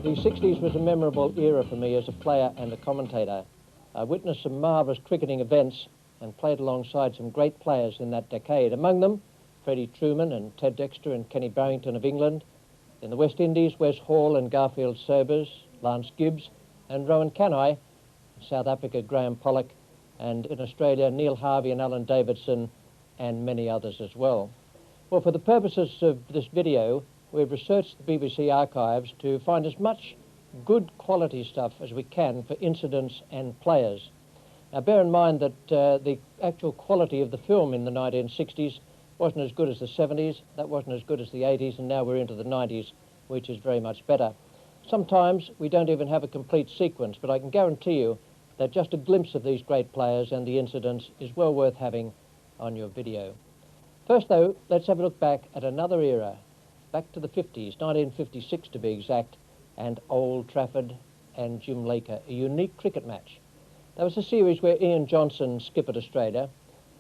The 60s was a memorable era for me as a player and a commentator. I witnessed some marvellous cricketing events and played alongside some great players in that decade. Among them, Freddie Truman and Ted Dexter and Kenny Barrington of England. In the West Indies, Wes Hall and Garfield Sobers, Lance Gibbs and Rowan Canai. In South Africa, Graham Pollock. And in Australia, Neil Harvey and Alan Davidson, and many others as well. Well, for the purposes of this video, we've researched the BBC archives to find as much good quality stuff as we can for incidents and players. Now, bear in mind that the actual quality of the film in the 1960s wasn't as good as the 70s, that wasn't as good as the 80s, and now we're into the 90s, which is very much better. Sometimes we don't even have a complete sequence, but I can guarantee you that just a glimpse of these great players and the incidents is well worth having on your video. First, though, let's have a look back at another era, back to the 50s, 1956 to be exact, and Old Trafford and Jim Laker, a unique cricket match. That was a series where Ian Johnson skippered Australia.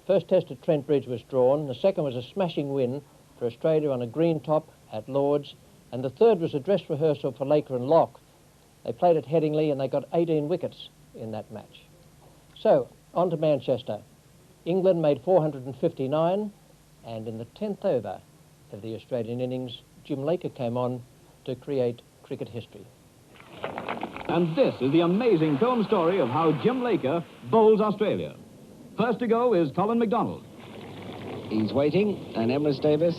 First test at Trent Bridge was drawn, the second was a smashing win for Australia on a green top at Lord's, and the third was a dress rehearsal for Laker and Locke. They played at Headingley and they got 18 wickets in that match. So, on to Manchester. England made 459, and in the 10th over of the Australian innings, Jim Laker came on to create cricket history. And this is the amazing film story of how Jim Laker bowls Australia. First to go is Colin MacDonald. He's waiting, and Emrys Davis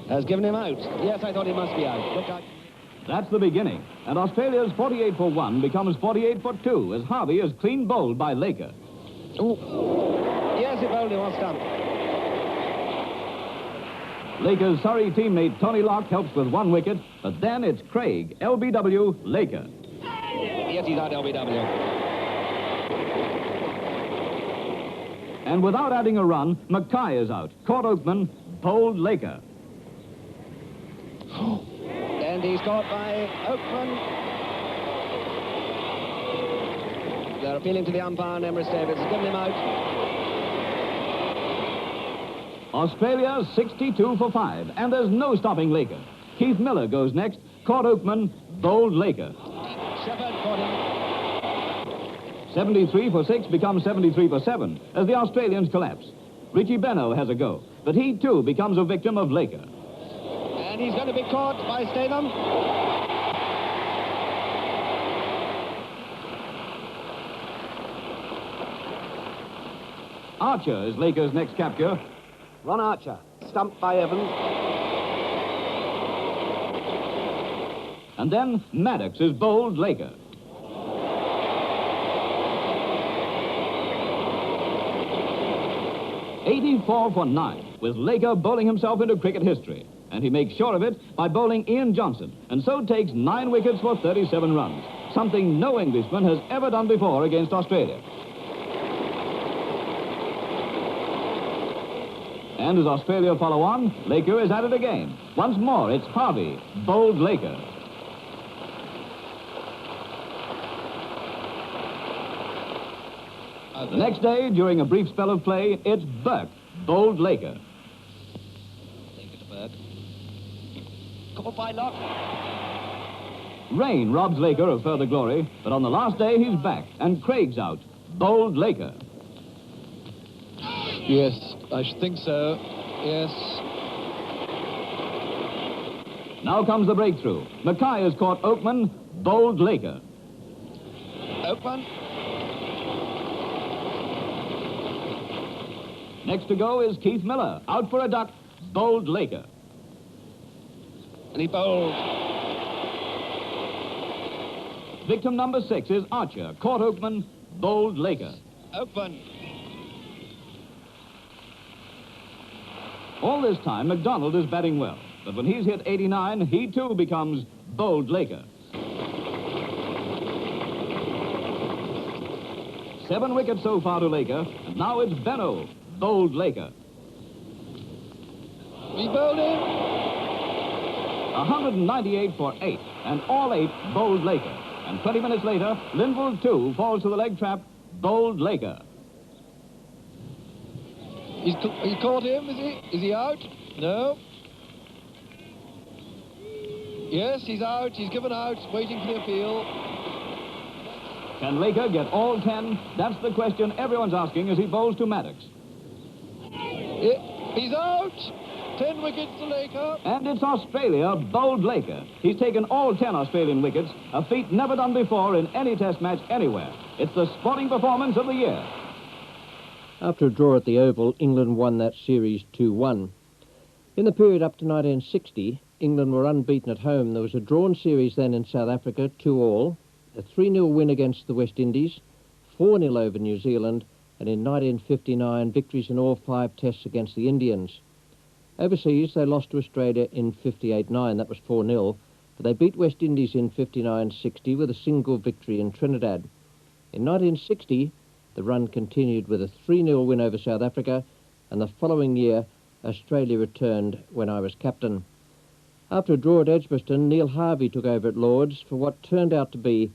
has given him out. Yes, I thought he must be out. Look out. That's the beginning, and Australia's 48 for 1 becomes 48 for 2 as Harvey is clean bowled by Laker. Ooh. Yes, he bowled him on stump. Laker's Surrey teammate Tony Locke helps with 1 wicket, but then it's Craig, LBW, Laker. Yes, he's out, LBW. And without adding a run, Mackay is out. Caught Oakman, bowled Laker. And he's caught by Oakman. They're appealing to the umpire, and Emrys Davis has given him out. Australia 62 for 5, and there's no stopping Laker. Keith Miller goes next, caught Oakman, bowled Laker. Shepherd caught him. 73 for 6 becomes 73 for 7 as the Australians collapse. Richie Benno has a go, but he too becomes a victim of Laker. And he's going to be caught by Statham. Archer is Laker's next capture. Ron Archer, stumped by Evans. And then Maddox is bowled Laker. "84 for 9, with Laker bowling himself into cricket history. And he makes sure of it by bowling Ian Johnson, and so takes 9 wickets for 37 runs, something no Englishman has ever done before against Australia. And as Australia follow on, Laker is at it again. Once more, it's Harvey, bowled Laker. The next day, during a brief spell of play, it's Burke, bowled Laker. Take it to Burke. Caught by Locke. Rain robs Laker of further glory, but on the last day, he's back, and Craig's out, bowled Laker. Yes, I should think so. Yes. Now comes the breakthrough. Mackay has caught Oakman, bowled Laker. Oakman. Next to go is Keith Miller, out for a duck, bowled Laker. And he bowled. Victim number 6 is Archer, caught Oakman, bowled Laker. Oakman. All this time, MacDonald is batting well, but when he's hit 89, he too becomes bowled Laker. 7 wickets so far to Laker, and now it's Benno, bowled Laker. He bowled him. 198 for 8, and all 8 bowled Laker. And 20 minutes later, Linville too falls to the leg trap, bowled Laker. He caught him, is he? Is he out? No. Yes, he's out. He's given out, waiting for the appeal. Can Laker get all 10? That's the question everyone's asking as he bowls to Maddox. He's out. 10 wickets to Laker. And it's Australia bowled Laker. He's taken all 10 Australian wickets, a feat never done before in any test match anywhere. It's the sporting performance of the year. After a draw at the Oval, England won that series 2-1. In the period up to 1960, England were unbeaten at home. There was a drawn series then in South Africa, 2-2, a 3-0 win against the West Indies, 4-0 over New Zealand, and in 1959, victories in all 5 tests against the Indians. Overseas, they lost to Australia in 58-9, that was 4-0, but they beat West Indies in 59-60 with a single victory in Trinidad. In 1960, the run continued with a 3-0 win over South Africa, and the following year, Australia returned when I was captain. After a draw at Edgbaston, Neil Harvey took over at Lord's for what turned out to be